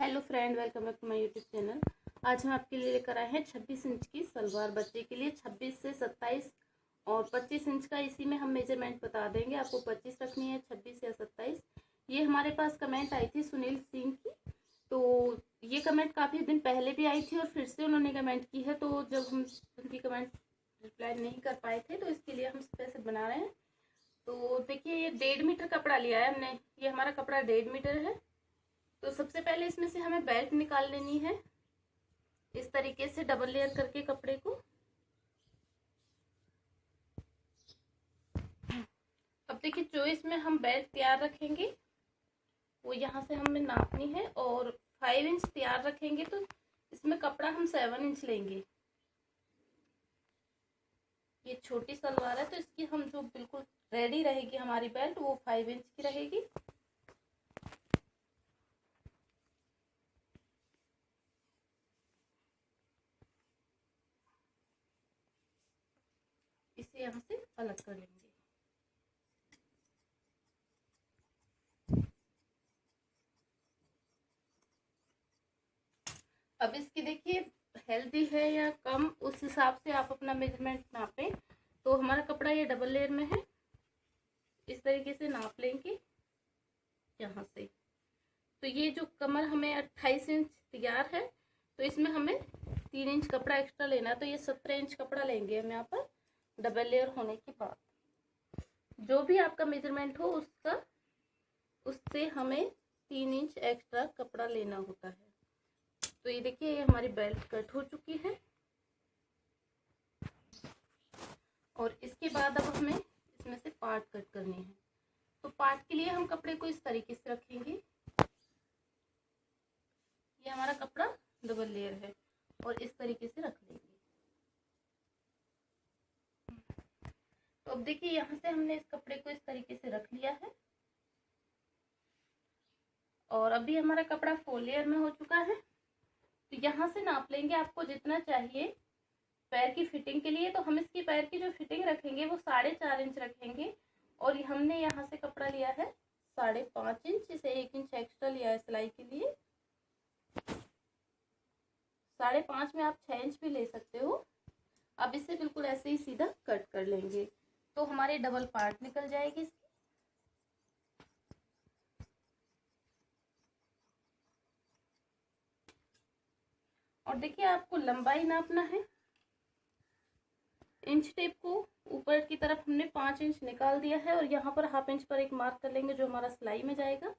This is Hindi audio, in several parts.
Hello friend, welcome back to my YouTube channel. आज हम आपके लिए लेकर आए हैं 26 इंच की सलवार। बच्चे के लिए 26 से 27 और 25 इंच का इसी में हम मेजरमेंट बता देंगे। आपको 25 रखनी है, 26 या 27। ये हमारे पास कमेंट आई थी सुनील सिंह की, तो ये कमेंट काफ़ी दिन पहले भी आई थी और फिर से उन्होंने कमेंट की है। तो जब हम उनकी कमेंट रिप्लाई नहीं कर पाए थे तो इसके लिए हम स्पेशल बना रहे हैं। तो देखिए, ये 1.5 मीटर कपड़ा लिया है हमने। ये हमारा कपड़ा 1.5 मीटर है। तो सबसे पहले इसमें से हमें बेल्ट निकाल लेनी है, इस तरीके से डबल लेयर करके कपड़े को। अब देखिए, जो इसमें हम बेल्ट तैयार रखेंगे वो यहाँ से हमें नापनी है, और 5 इंच तैयार रखेंगे तो इसमें कपड़ा हम 7 इंच लेंगे। ये छोटी सलवार है तो इसकी हम जो बिल्कुल रेडी रहेगी हमारी बेल्ट वो 5 इंच की रहेगी। इसे यहाँ से अलग कर लेंगे। अब इसकी देखिए, हेल्दी है या कम, उस हिसाब से आप अपना मेजरमेंट नापें। तो हमारा कपड़ा ये डबल लेयर में है, इस तरीके से नाप लेंगे यहाँ से। तो ये जो कमर हमें 28 इंच तैयार है, तो इसमें हमें 3 इंच कपड़ा एक्स्ट्रा लेना है। तो ये 17 इंच कपड़ा लेंगे हम यहाँ पर डबल लेयर होने के बाद। जो भी आपका मेजरमेंट हो उससे हमें 3 इंच एक्स्ट्रा कपड़ा लेना होता है। तो ये देखिए, ये हमारी बेल्ट कट हो चुकी है। और इसके बाद अब हमें इसमें से पार्ट कट करनी है। तो पार्ट के लिए हम कपड़े को इस तरीके से रखेंगे। ये हमारा कपड़ा डबल लेयर है और इस तरीके से रख लेंगे। तो अब देखिए, यहाँ से हमने इस कपड़े को इस तरीके से रख लिया है। और अभी हमारा कपड़ा 4 लेयर में हो चुका है। तो यहाँ से नाप लेंगे आपको जितना चाहिए पैर की फिटिंग के लिए। तो हम इसकी पैर की जो फिटिंग रखेंगे वो 4.5 इंच रखेंगे। और हमने यहाँ से कपड़ा लिया है 5.5 इंच, इसे 1 इंच एक्स्ट्रा लिया है सिलाई के लिए। 5.5 में आप 6 इंच भी ले सकते हो। अब इसे बिल्कुल ऐसे ही सीधा कट कर लेंगे तो हमारे डबल पार्ट निकल जाएगी इसकी। और देखिए, आपको लंबाई नापना है। इंच टेप को ऊपर की तरफ हमने 5 इंच निकाल दिया है और यहाँ पर हाफ इंच पर एक मार्क कर लेंगे जो हमारा सिलाई में जाएगा।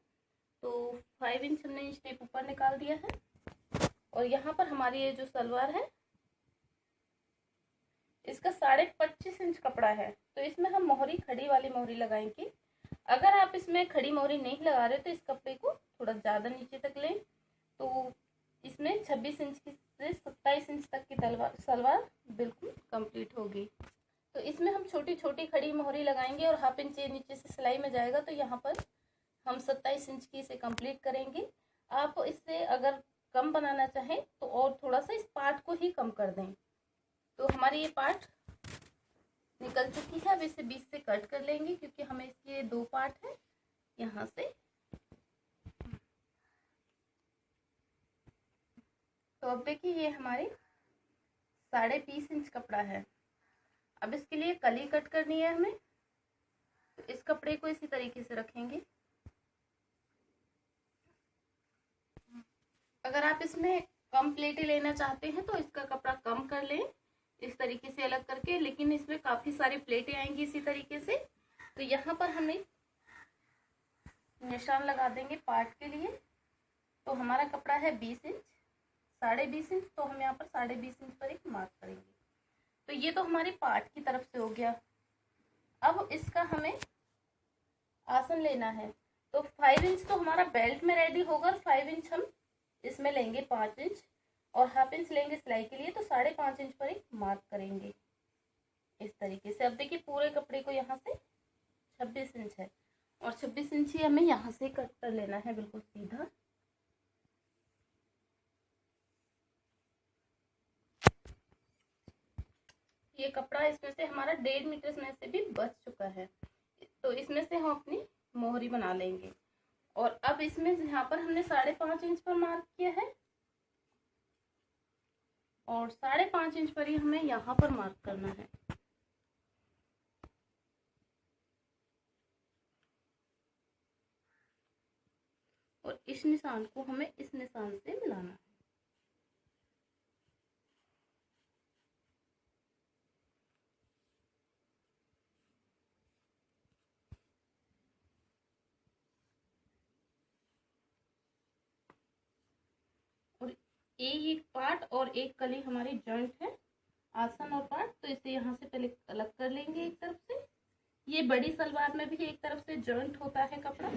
तो 5 इंच हमने इंच टेप ऊपर निकाल दिया है। और यहाँ पर हमारी ये जो सलवार है इसका 25.5 इंच कपड़ा है। तो इसमें हम मोहरी, खड़ी वाली मोहरी लगाएंगे। अगर आप इसमें खड़ी मोहरी नहीं लगा रहे तो इस कपड़े को थोड़ा ज्यादा नीचे तक लें। तो इसमें 26 इंच से 27 इंच तक की सलवार बिल्कुल कंप्लीट होगी। तो इसमें हम छोटी छोटी खड़ी मोहरी लगाएंगे और हाफ इंच नीचे से सिलाई में जाएगा। तो यहाँ पर हम 27 इंच की इसे कंप्लीट करेंगे। आप इससे अगर कम बनाना चाहें तो और थोड़ा सा इस पार्ट को ही कम कर दें। तो हमारी ये पार्ट निकल चुकी है। अब इसे बीच से कट कर लेंगे क्योंकि हमें इसके 2 पार्ट है यहाँ से। तो अब देखिए, ये हमारी 20.5 इंच कपड़ा है। अब इसके लिए कली कट करनी है हमें। तो इस कपड़े को इसी तरीके से रखेंगे। अगर आप इसमें कम प्लेटें लेना चाहते हैं तो इसका कपड़ा कम कर लें इस तरीके से अलग करके, लेकिन इसमें काफी सारी प्लेटें आएंगी इसी तरीके से। तो यहाँ पर हमें निशान लगा देंगे पार्ट के लिए। तो हमारा कपड़ा है 20 इंच, 20.5 इंच, तो हम यहाँ पर 20.5 इंच पर एक मार्क करेंगे। तो ये तो हमारे पार्ट की तरफ से हो गया। अब इसका हमें आसन लेना है। तो 5 इंच तो हमारा बेल्ट में रेडी होगा और 5 इंच हम इसमें लेंगे 5 इंच और हाफ इंच लेंगे सिलाई के लिए। तो 5.5 इंच पर एक मार्क करेंगे इस तरीके से। अब देखिए, पूरे कपड़े को यहाँ से 26 इंच है और 26 इंच ही हमें यहाँ से कट कर लेना है बिल्कुल सीधा। ये कपड़ा इसमें से हमारा 1.5 मीटर में से भी बच चुका है। तो इसमें से हम अपनी मोहरी बना लेंगे। और अब इसमें यहाँ पर हमने 5.5 इंच पर मार्क किया है और 5.5 इंच पर ही हमें यहाँ पर मार्क करना है। और इस निशान को हमें इस निशान से मिलाना है। और एक पार्ट और एक कली हमारी जॉइंट है, आसन और पार्ट, तो इसे यहाँ से पहले अलग कर लेंगे एक तरफ से। ये बड़ी सलवार में भी एक तरफ से जॉइंट होता है कपड़ा।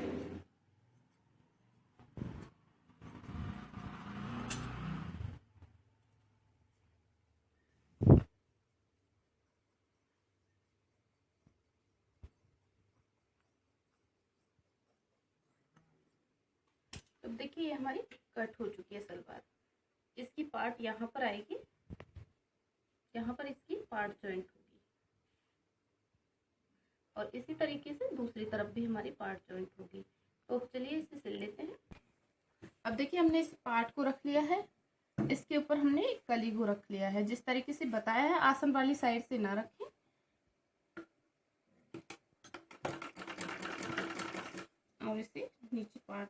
तो देखिए ये हमारी कट हो चुकी है सलवार। इसकी पार्ट यहाँ पर आएगी, यहाँ पर इसकी पार्ट जॉइंट होगी और इसी तरीके से दूसरी तरफ भी हमारी पार्ट जॉइंट होगी। तो चलिए इसे सिल लेते हैं। अब देखिए हमने इस पार्ट को रख लिया है, इसके ऊपर हमने एक कली को रख लिया है। जिस तरीके से बताया है, आसन वाली साइड से ना रखें। और इसे नीचे पार्ट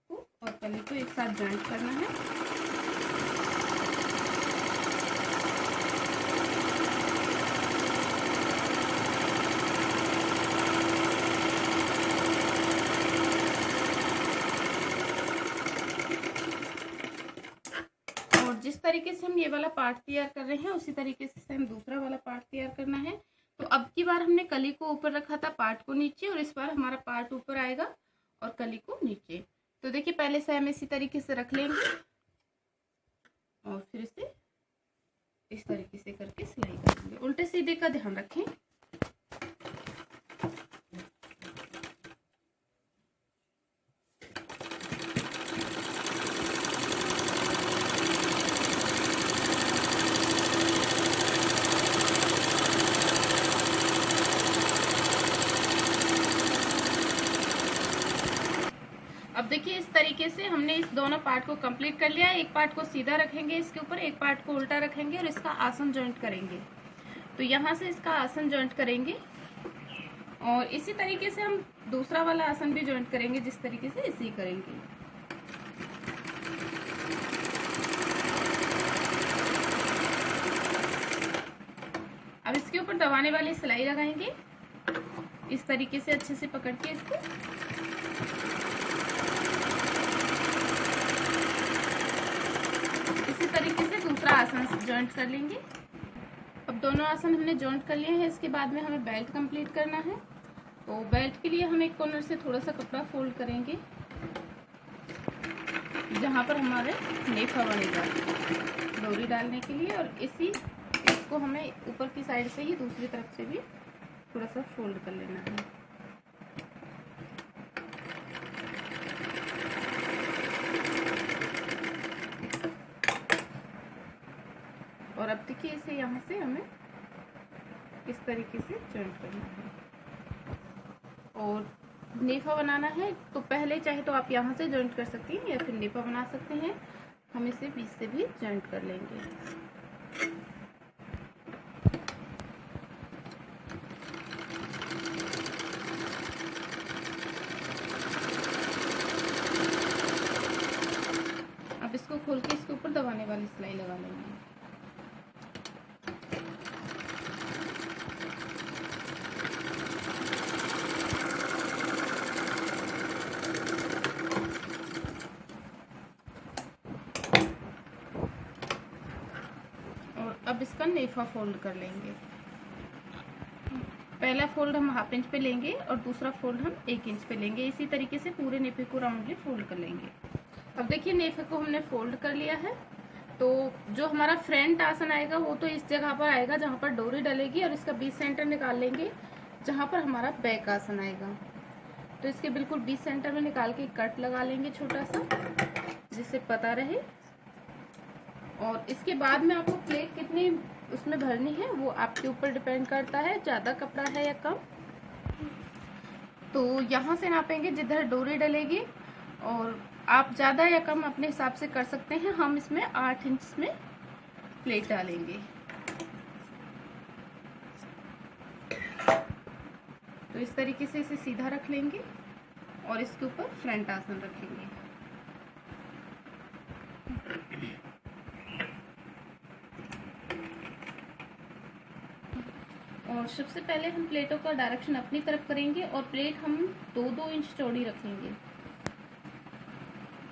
को और कली को एक साथ जॉइंट करना है। जिस तरीके से हम ये वाला पार्ट तैयार कर रहे हैं उसी तरीके से हम दूसरा वाला पार्ट तैयार करना है। तो अब की बार हमने कली को ऊपर रखा था, पार्ट को नीचे, और इस बार हमारा पार्ट ऊपर आएगा और कली को नीचे। तो देखिए पहले से हम इसी तरीके से रख लेंगे और फिर इसे इस तरीके से करके सिलाई करेंगे। उल्टे सीधे का ध्यान रखें। अब देखिए इस तरीके से हमने इस दोनों पार्ट को कंप्लीट कर लिया है। एक पार्ट को सीधा रखेंगे इसके ऊपर, एक पार्ट को उल्टा रखेंगे और इसका आसन जॉइंट करेंगे। तो यहाँ से इसका आसन जॉइंट करेंगे और इसी तरीके से हम दूसरा वाला आसन भी जॉइंट करेंगे, जिस तरीके से इसे करेंगे। अब इसके ऊपर दबाने वाली सिलाई लगाएंगे इस तरीके से, अच्छे से पकड़ के इसको। इसी तरीके से दूसरा आसन जॉइंट कर लेंगे। अब दोनों आसन हमने जॉइंट कर लिए हैं। इसके बाद में हमें बेल्ट कंप्लीट करना है। तो बेल्ट के लिए हम एक कॉर्नर से थोड़ा सा कपड़ा फोल्ड करेंगे जहाँ पर हमारे नेफा बनेगा डोरी डालने के लिए, और इसको हमें ऊपर की साइड से ही दूसरी तरफ से भी थोड़ा सा फोल्ड कर लेना है। और अब देखिए इसे यहाँ से हमें इस तरीके से जॉइंट करना है और नेफा बनाना है। तो पहले चाहे तो आप यहाँ से जॉइंट कर सकती हैं या फिर नेफा बना सकते हैं। हम इसे बीच से भी जॉइंट कर लेंगे। अब इसको खोल के इसके ऊपर दबाने वाली सिलाई लगा लेंगे। अब इसका नेफा फोल्ड कर लेंगे। पहला फोल्ड हम हाफ इंच पे लेंगे और दूसरा फोल्ड हम 1 इंच पे लेंगे। इसी तरीके से पूरे नेफे को राउंडली फोल्ड कर लेंगे। अब देखिए नेफे को हमने फोल्ड कर लिया है। तो जो हमारा फ्रंट आसन आएगा वो तो इस जगह पर आएगा जहाँ पर डोरी डलेगी, और इसका बीच सेंटर निकाल लेंगे जहाँ पर हमारा बैक आसन आएगा। तो इसके बिल्कुल बीच सेंटर में निकाल के कट लगा लेंगे छोटा सा, जिससे पता रहे। और इसके बाद में आपको प्लेट कितनी उसमें भरनी है वो आपके ऊपर डिपेंड करता है, ज़्यादा कपड़ा है या कम। तो यहाँ से नापेंगे जिधर डोरी डलेगी और आप ज़्यादा या कम अपने हिसाब से कर सकते हैं। हम इसमें 8 इंच में प्लेट डालेंगे। तो इस तरीके से इसे सीधा रख लेंगे और इसके ऊपर फ्रंट आसन रखेंगे। और सबसे पहले हम प्लेटों का डायरेक्शन अपनी तरफ करेंगे और प्लेट हम 2-2 इंच चौड़ी रखेंगे,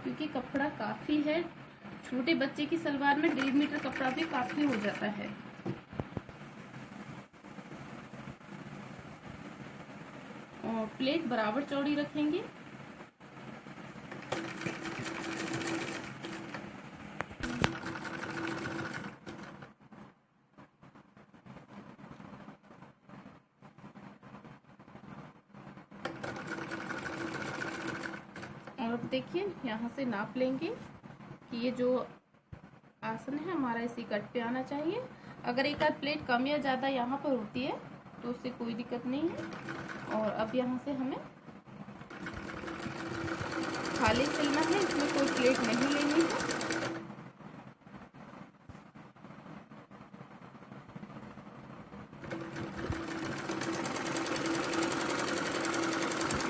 क्योंकि कपड़ा काफ़ी है। छोटे बच्चे की सलवार में 1.5 मीटर कपड़ा भी काफ़ी हो जाता है। और प्लेट बराबर चौड़ी रखेंगे। और अब देखिए यहाँ से नाप लेंगे कि ये जो आसन है हमारा इसी कट पे आना चाहिए। अगर एक आध प्लेट कम या ज़्यादा यहाँ पर होती है तो उससे कोई दिक्कत नहीं है। और अब यहाँ से हमें खाली सिलना है, इसमें कोई प्लेट नहीं लेनी है।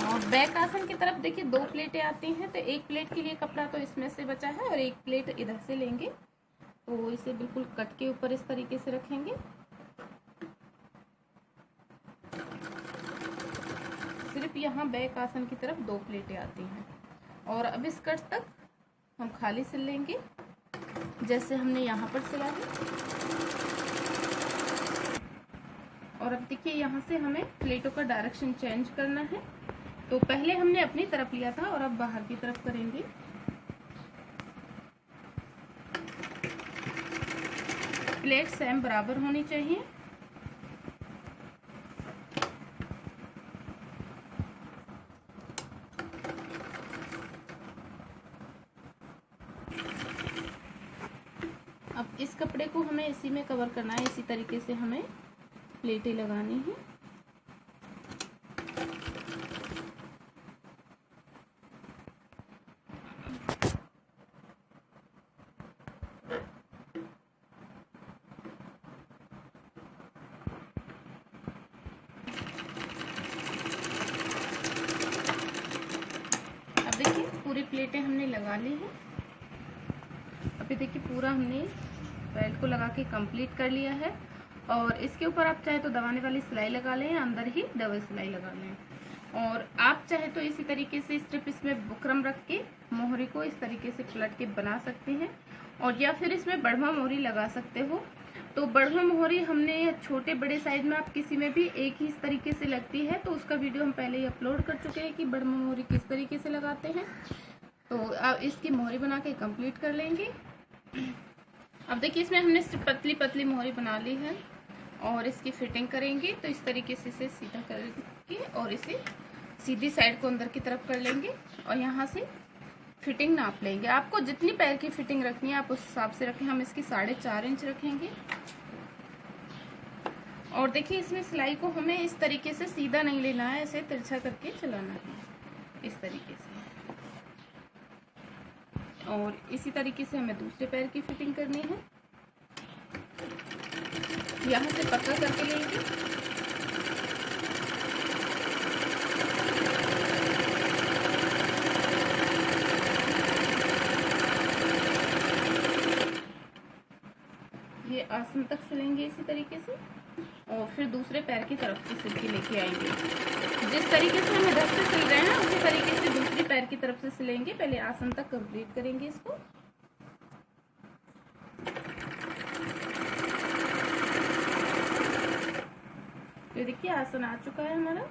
और बैक आसन की तरफ देखिए 2 प्लेटें आती हैं, तो एक प्लेट के लिए कपड़ा तो इसमें से बचा है और एक प्लेट इधर से लेंगे। तो इसे बिल्कुल कट के ऊपर इस तरीके से रखेंगे। सिर्फ यहाँ बैक आसन की तरफ 2 प्लेटें आती हैं। और अब इस कट तक हम खाली सिल लेंगे जैसे हमने यहाँ पर सिला है। और अब देखिए यहाँ से हमें प्लेटों का डायरेक्शन चेंज करना है। तो पहले हमने अपनी तरफ लिया था और अब बाहर की तरफ करेंगे। प्लेट सेम बराबर होनी चाहिए। अब इस कपड़े को हमें इसी में कवर करना है। इसी तरीके से हमें प्लेटें लगानी है। अब देखिए पूरी प्लेटें हमने लगा ली हैं। अभी देखिए पूरा हमने बेल्ट को लगा के कंप्लीट कर लिया है। और इसके ऊपर आप चाहे तो दबाने वाली सिलाई लगा लें या अंदर ही डबल सिलाई लगा लें। और आप चाहे तो इसी तरीके से सिर्फ इसमें बुकरम रख के मोहरी को इस तरीके से पलट के बना सकते हैं। और या फिर इसमें बढ़वा मोहरी लगा सकते हो। तो बढ़वा मोहरी हमने छोटे बड़े साइज में आप किसी में भी एक ही इस तरीके से लगती है, तो उसका वीडियो हम पहले ही अपलोड कर चुके हैं कि बढ़वा मोहरी किस तरीके से लगाते हैं। तो अब इसकी मोहरी बना के कंप्लीट कर लेंगे। अब देखिए इसमें हमने सिर्फ पतली पतली मोहरी बना ली है और इसकी फिटिंग करेंगे। तो इस तरीके से इसे सीधा करके और इसे सीधी साइड को अंदर की तरफ कर लेंगे और यहाँ से फिटिंग नाप लेंगे। आपको जितनी पैर की फिटिंग रखनी है आप उस हिसाब से रखें। हम इसकी 4.5 इंच रखेंगे। और देखिए इसमें सिलाई को हमें इस तरीके से सीधा नहीं लेना है, ऐसे तिरछा करके चलाना है इस तरीके से। और इसी तरीके से हमें दूसरे पैर की फिटिंग करनी है। यहाँ से पक्का करके लेंगे। ये आसन तक सिलेंगे इसी तरीके से और फिर दूसरे पैर की तरफ से सिल के लेके आएंगे। जिस तरीके से हम इधर से सिल रहे हैं उसी तरीके से दूसरी पैर की तरफ से सिलेंगे। पहले आसन तक कंप्लीट करेंगे इसको। तो देखिए आसन आ चुका है हमारा।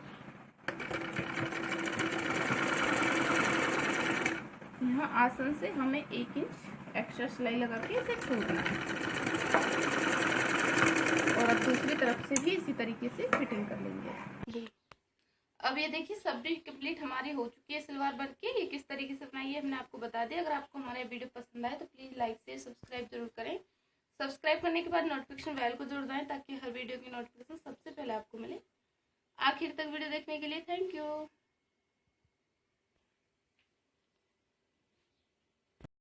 यहाँ आसन से हमें 1 इंच एक्स्ट्रा सिलाई लगा के इसे छोड़ना है। और अब दूसरी तरफ से भी इसी तरीके से फिटिंग कर लेंगे। अब ये देखिए सब्जी कंप्लीट हमारी हो चुकी है सलवार बन के। ये किस तरीके से बनाई है हमने आपको बता दिया। अगर आपको हमारा वीडियो पसंद आए तो प्लीज़ लाइक से सब्सक्राइब जरूर करें। सब्सक्राइब करने के बाद नोटिफिकेशन बेल को जरूर दबाएं ताकि हर वीडियो की नोटिफिकेशन सबसे पहले आपको मिले। आखिर तक वीडियो देखने के लिए थैंक यू।